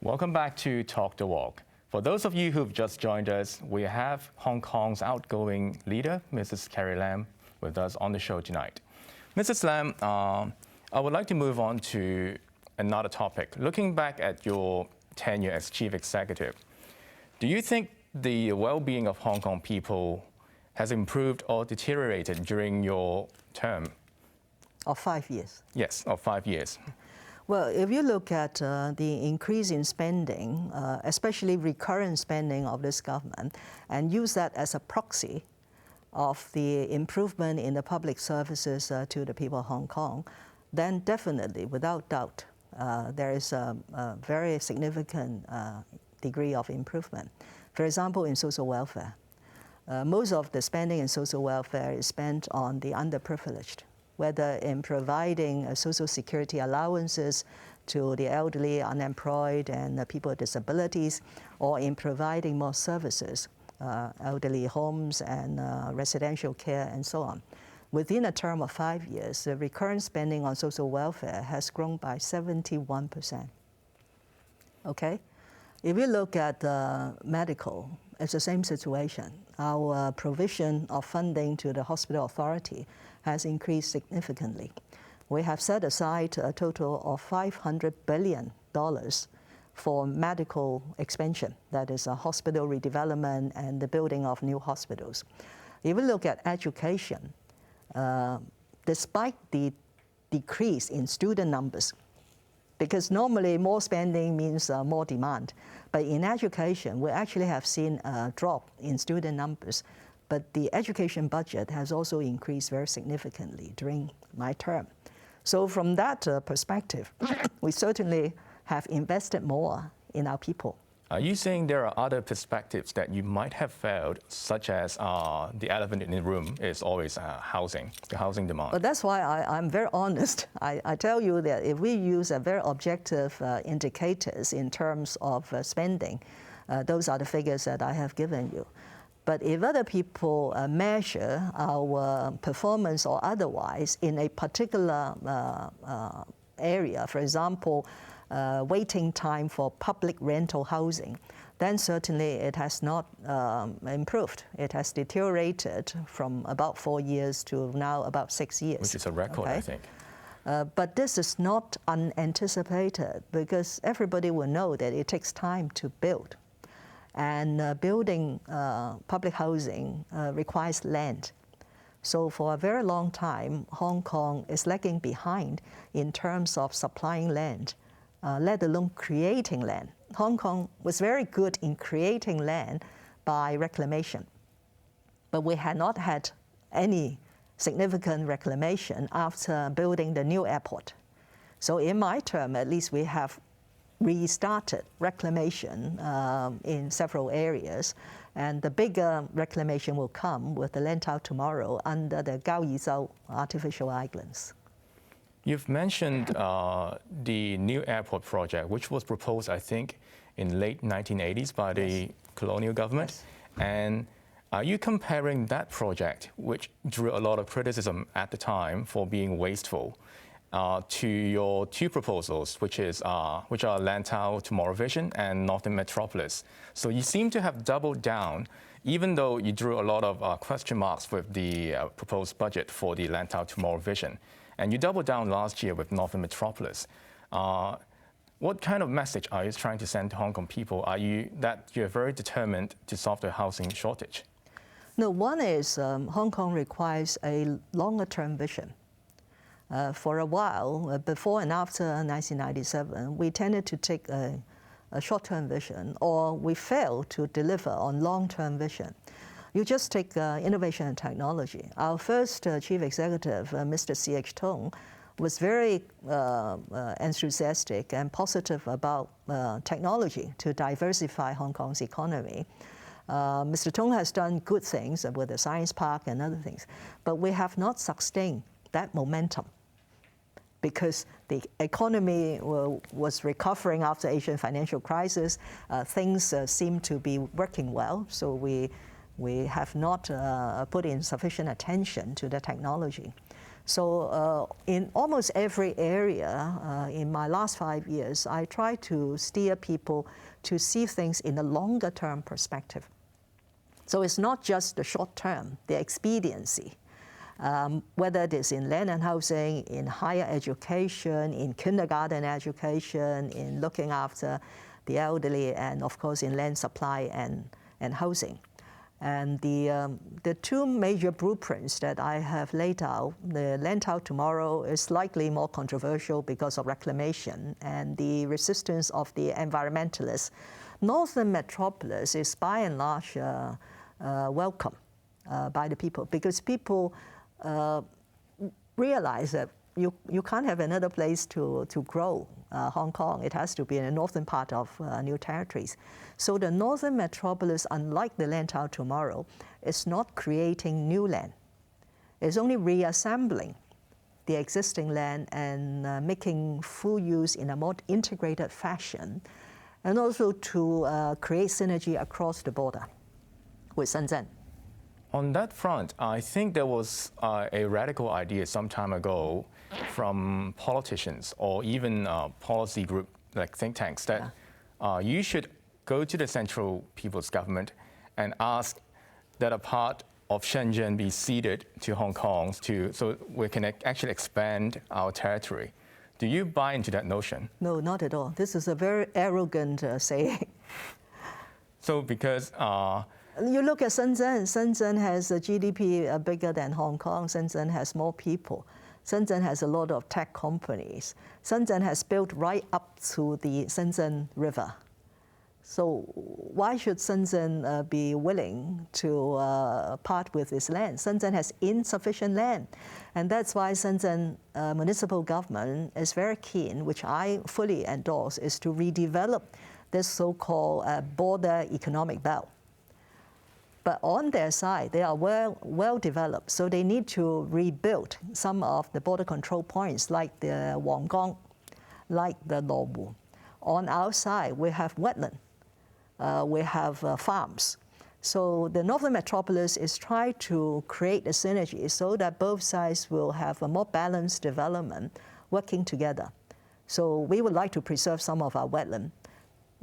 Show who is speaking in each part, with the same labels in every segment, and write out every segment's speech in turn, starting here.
Speaker 1: Welcome back to Talk the Walk. For those of you who've just joined us, we have Hong Kong's outgoing leader, Mrs. Carrie Lam, with us on the show tonight. Mrs. Lam, I would like to move on to another topic. Looking back at your tenure as chief executive, do you think the well-being of Hong Kong people has improved or deteriorated during your term?
Speaker 2: Of 5 years?
Speaker 1: Yes, of 5 years.
Speaker 2: Well, if you look at the increase in spending, especially recurrent spending of this government, and use that as a proxy of the improvement in the public services to the people of Hong Kong, then definitely, without doubt, there is a very significant degree of improvement. For example, in social welfare, most of the spending in social welfare is spent on the underprivileged, whether in providing social security allowances to the elderly, unemployed, and people with disabilities, or in providing more services, elderly homes and residential care and so on. Within a term of 5 years, the recurrent spending on social welfare has grown by 71%. Okay? If you look at medical, it's the same situation. Our provision of funding to the hospital authority has increased significantly. We have set aside a total of $500 billion for medical expansion, that is a hospital redevelopment and the building of new hospitals. If we look at education, despite the decrease in student numbers, because normally more spending means more demand, but in education, we actually have seen a drop in student numbers. But the education budget has also increased very significantly during my term. So from that perspective, we certainly have invested more in our people.
Speaker 1: Are you saying there are other perspectives that you might have failed, such as the elephant in the room is always housing, the housing demand?
Speaker 2: But that's why I'm very honest. I tell you that if we use a very objective indicators in terms of spending, those are the figures that I have given you. But if other people measure our performance or otherwise in a particular area, for example, waiting time for public rental housing, then certainly it has not improved. It has deteriorated from about 4 years to now about 6 years.
Speaker 1: Which is a record, okay? I think.
Speaker 2: But this is not unanticipated because everybody will know that it takes time to build. And building public housing requires land. So for a very long time, Hong Kong is lagging behind in terms of supplying land, let alone creating land. Hong Kong was very good in creating land by reclamation, but we had not had any significant reclamation after building the new airport. So in my term, at least, we have restarted reclamation in several areas, and the bigger reclamation will come with the Longterm tomorrow under the Gaoyizhou artificial islands.
Speaker 1: You've mentioned the new airport project, which was proposed, I think, in late 1980s by the colonial government.
Speaker 2: Yes.
Speaker 1: And are you comparing that project, which drew a lot of criticism at the time for being wasteful, to your two proposals, which are Lantau Tomorrow Vision and Northern Metropolis? So you seem to have doubled down, even though you drew a lot of question marks with the proposed budget for the Lantau Tomorrow Vision. And you doubled down last year with Northern Metropolis. What kind of message are you trying to send to Hong Kong people? That you're very determined to solve the housing shortage?
Speaker 2: No, one is Hong Kong requires a longer-term vision. For a while, before and after 1997, we tended to take a short-term vision, or we failed to deliver on long-term vision. You just take innovation and technology. Our first chief executive, Mr. C.H. Tung, was very enthusiastic and positive about technology to diversify Hong Kong's economy. Mr. Tung has done good things with the Science Park and other things, but we have not sustained that momentum because the economy was recovering after Asian financial crisis. Things seem to be working well, so we have not put in sufficient attention to the technology. So in almost every area in my last 5 years, I try to steer people to see things in a longer term perspective. So it's not just the short term, the expediency, whether it is in land and housing, in higher education, in kindergarten education, in looking after the elderly, and of course in land supply and housing. And the two major blueprints that I have laid out, the Land Out Tomorrow is likely more controversial because of reclamation and the resistance of the environmentalists. Northern Metropolis is by and large welcome by the people, because people realize that you can't have another place to grow Hong Kong. It has to be in the northern part of New Territories. So the Northern Metropolis, unlike the Land Out Tomorrow, is not creating new land. It's only reassembling the existing land and making full use in a more integrated fashion, and also to create synergy across the border with Shenzhen.
Speaker 1: On that front, I think there was a radical idea some time ago from politicians or even policy group like think tanks that you should go to the central people's government and ask that a part of Shenzhen be ceded to Hong Kong so we can actually expand our territory. Do you buy into that notion?
Speaker 2: No, not at all. This is a very arrogant saying.
Speaker 1: So because
Speaker 2: you look at Shenzhen. Shenzhen has a GDP bigger than Hong Kong. Shenzhen has more people. Shenzhen has a lot of tech companies. Shenzhen has built right up to the Shenzhen River. So why should Shenzhen be willing to part with its land? Shenzhen has insufficient land. And that's why Shenzhen municipal government is very keen, which I fully endorse, is to redevelop this so-called border economic belt. But on their side, they are well developed, so they need to rebuild some of the border control points like the Wanggong, like the Luowu. On our side, we have wetland, we have farms. So the Northern Metropolis is trying to create a synergy so that both sides will have a more balanced development working together. So we would like to preserve some of our wetland.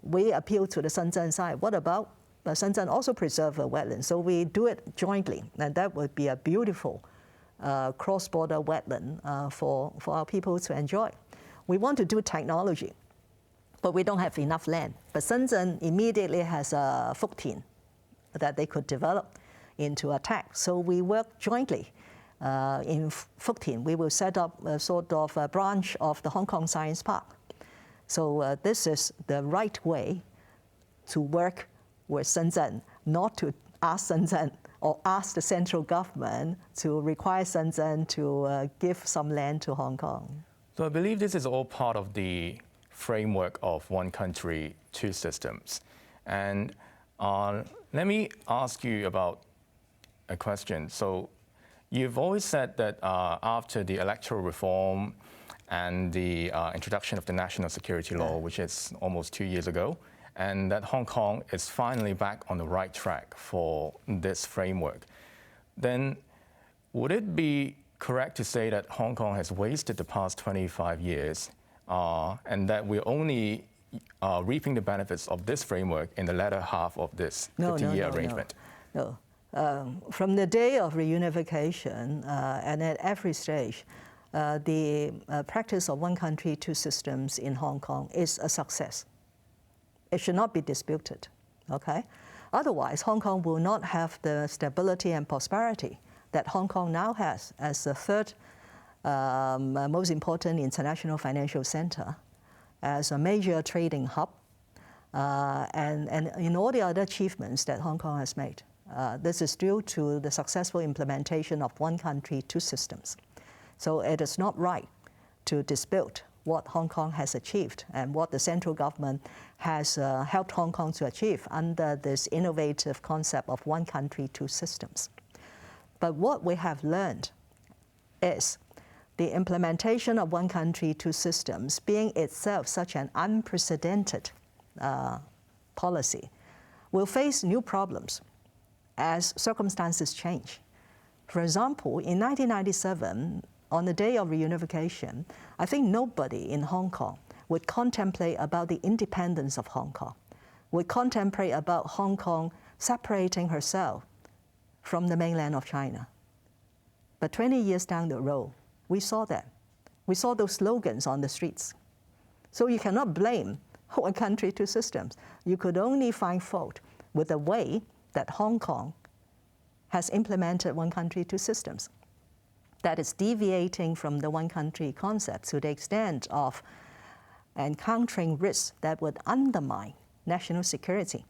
Speaker 2: We appeal to the Shenzhen side. What about Shenzhen also preserve a wetland? So we do it jointly, and that would be a beautiful cross-border wetland for our people to enjoy. We want to do technology, but we don't have enough land. But Shenzhen immediately has a Fuktien that they could develop into a tech. So we work jointly in Fuktien. We will set up a sort of a branch of the Hong Kong Science Park. So this is the right way to work with Shenzhen, not to ask Shenzhen or ask the central government to require Shenzhen to give some land to Hong Kong.
Speaker 1: So I believe this is all part of the framework of one country, two systems. And let me ask you about a question. So you've always said that after the electoral reform and the introduction of the National Security Law, which is almost 2 years ago, and that Hong Kong is finally back on the right track for this framework, then would it be correct to say that Hong Kong has wasted the past 25 years and that we're only reaping the benefits of this framework in the latter half of this 50-year arrangement?
Speaker 2: No. From the day of reunification and at every stage, the practice of one country, two systems in Hong Kong is a success. It should not be disputed, okay? Otherwise, Hong Kong will not have the stability and prosperity that Hong Kong now has as the third most important international financial center, as a major trading hub, and in all the other achievements that Hong Kong has made. This is due to the successful implementation of one country, two systems. So it is not right to dispute what Hong Kong has achieved and what the central government has helped Hong Kong to achieve under this innovative concept of one country, two systems. But what we have learned is the implementation of one country, two systems being itself such an unprecedented policy will face new problems as circumstances change. For example, in 1997, on the day of reunification, I think nobody in Hong Kong would contemplate about the independence of Hong Kong, would contemplate about Hong Kong separating herself from the mainland of China. But 20 years down the road, we saw that. We saw those slogans on the streets. So you cannot blame one country, two systems. You could only find fault with the way that Hong Kong has implemented one country, two systems. That is deviating from the one country concept to the extent of encountering risks that would undermine national security.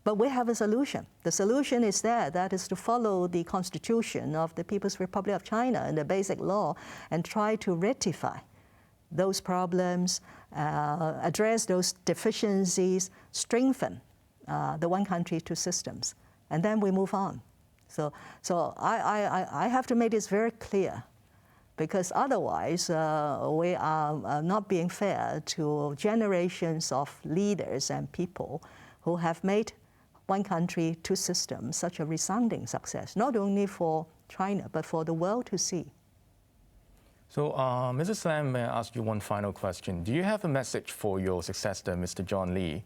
Speaker 2: But we have a solution. The solution is there, that is to follow the Constitution of the People's Republic of China and the basic law and try to rectify those problems, address those deficiencies, strengthen the one country, two systems, and then we move on. So I have to make this very clear, because otherwise we are not being fair to generations of leaders and people who have made one country, two systems such a resounding success, not only for China, but for the world to see.
Speaker 1: So, Mrs. Lam, may I ask you one final question? Do you have a message for your successor, Mr. John Lee?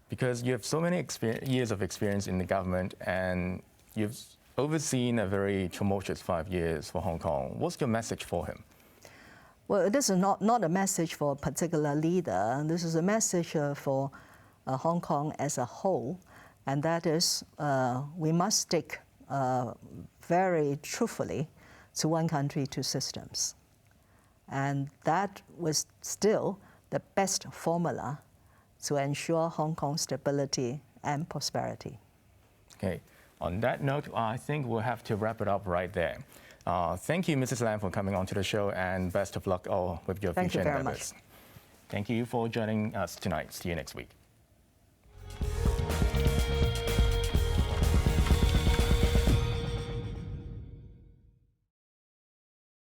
Speaker 1: Because you have so many years of experience in the government and you've overseen a very tumultuous 5 years for Hong Kong. What's your message for him?
Speaker 2: Well, this is not a message for a particular leader. This is a message for Hong Kong as a whole, and that is we must stick very truthfully to one country, two systems. And that was still the best formula to ensure Hong Kong's stability and prosperity.
Speaker 1: Okay. On that note, I think we'll have to wrap it up right there. Thank you, Mrs. Lam, for coming on to the show, and best of luck all with your future endeavors.
Speaker 2: Thank you very much.
Speaker 1: Thank you for joining us tonight. See you next week.